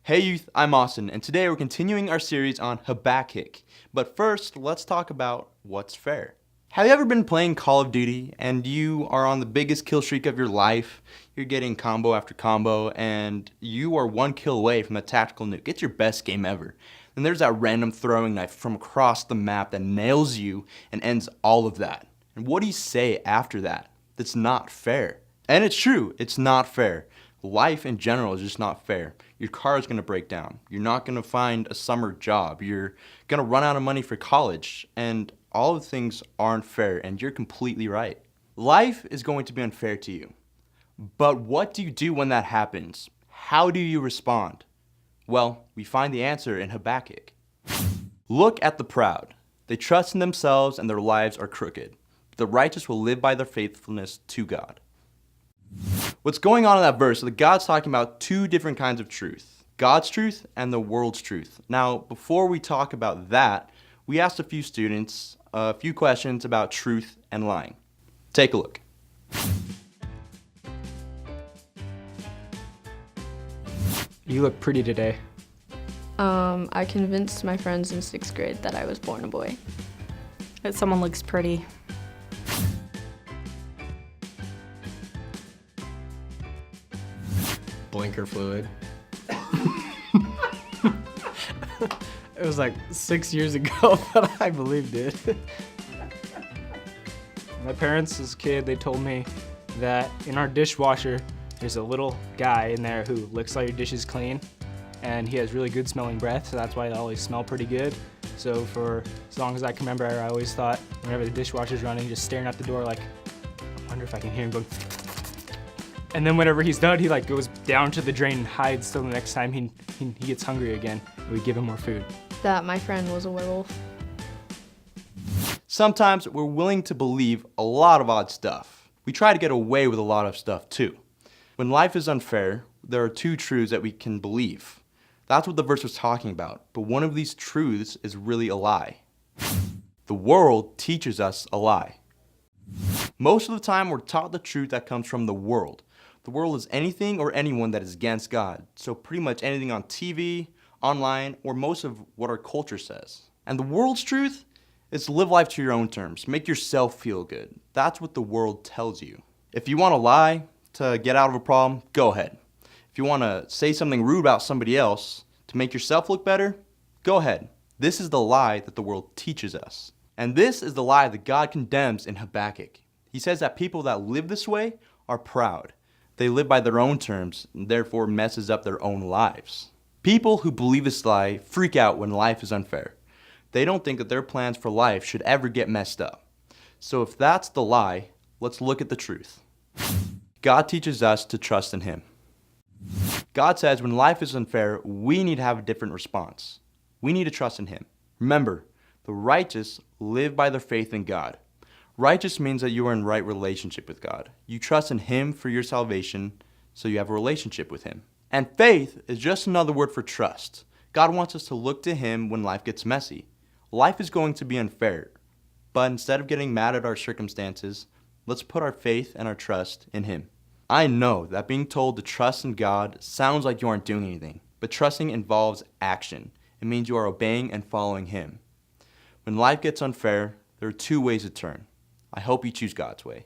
Hey youth, I'm Austin, and today we're continuing our series on Habakkuk. But first, let's talk about what's fair. Have you ever been playing Call of Duty and you are on the biggest kill streak of your life? You're getting combo after combo and you are one kill away from a tactical nuke. It's your best game ever. Then there's that random throwing knife from across the map that nails you and ends all of that. And what do you say after that? That's not fair. And it's true, it's not fair. Life in general is just not fair. Your car is going to break down. You're not going to find a summer job. You're going to run out of money for college. And all of the things aren't fair, and you're completely right. Life is going to be unfair to you. But what do you do when that happens? How do you respond? Well, we find the answer in Habakkuk. Look at the proud. They trust in themselves and their lives are crooked. The righteous will live by their faithfulness to God. What's going on in that verse is that God's talking about two different kinds of truth. God's truth and the world's truth. Now, before we talk about that, we asked a few students a few questions about truth and lying. Take a look. You look pretty today. I convinced my friends in 6th grade that I was born a boy. That someone looks pretty. Blinker fluid. It was like 6 years ago that I believed it. My parents, as a kid, they told me that in our dishwasher, there's a little guy in there who licks all your dishes clean, and he has really good smelling breath, so that's why they always smell pretty good. So for as long as I can remember, I always thought whenever the dishwasher's running, just staring at the door like, I wonder if I can hear him going. And then whenever he's done, he like goes down to the drain and hides till the next time he gets hungry again, and we give him more food. That my friend was a werewolf. Sometimes we're willing to believe a lot of odd stuff. We try to get away with a lot of stuff too. When life is unfair, there are two truths that we can believe. That's what the verse was talking about, but one of these truths is really a lie. The world teaches us a lie. Most of the time, we're taught the truth that comes from the world. The world is anything or anyone that is against God. So pretty much anything on TV, online, or most of what our culture says. And the world's truth is to live life to your own terms. Make yourself feel good. That's what the world tells you. If you want to lie to get out of a problem, go ahead. If you want to say something rude about somebody else to make yourself look better, go ahead. This is the lie that the world teaches us. And this is the lie that God condemns in Habakkuk. He says that people that live this way are proud. They live by their own terms and therefore messes up their own lives. People who believe this lie freak out when life is unfair. They don't think that their plans for life should ever get messed up. So if that's the lie, let's look at the truth. God teaches us to trust in Him. God says when life is unfair, we need to have a different response. We need to trust in Him. Remember, the righteous live by their faith in God. Righteous means that you are in right relationship with God. You trust in Him for your salvation, so you have a relationship with Him. And faith is just another word for trust. God wants us to look to Him when life gets messy. Life is going to be unfair, but instead of getting mad at our circumstances, let's put our faith and our trust in Him. I know that being told to trust in God sounds like you aren't doing anything, but trusting involves action. It means you are obeying and following Him. When life gets unfair, there are two ways to turn. I hope you choose God's way.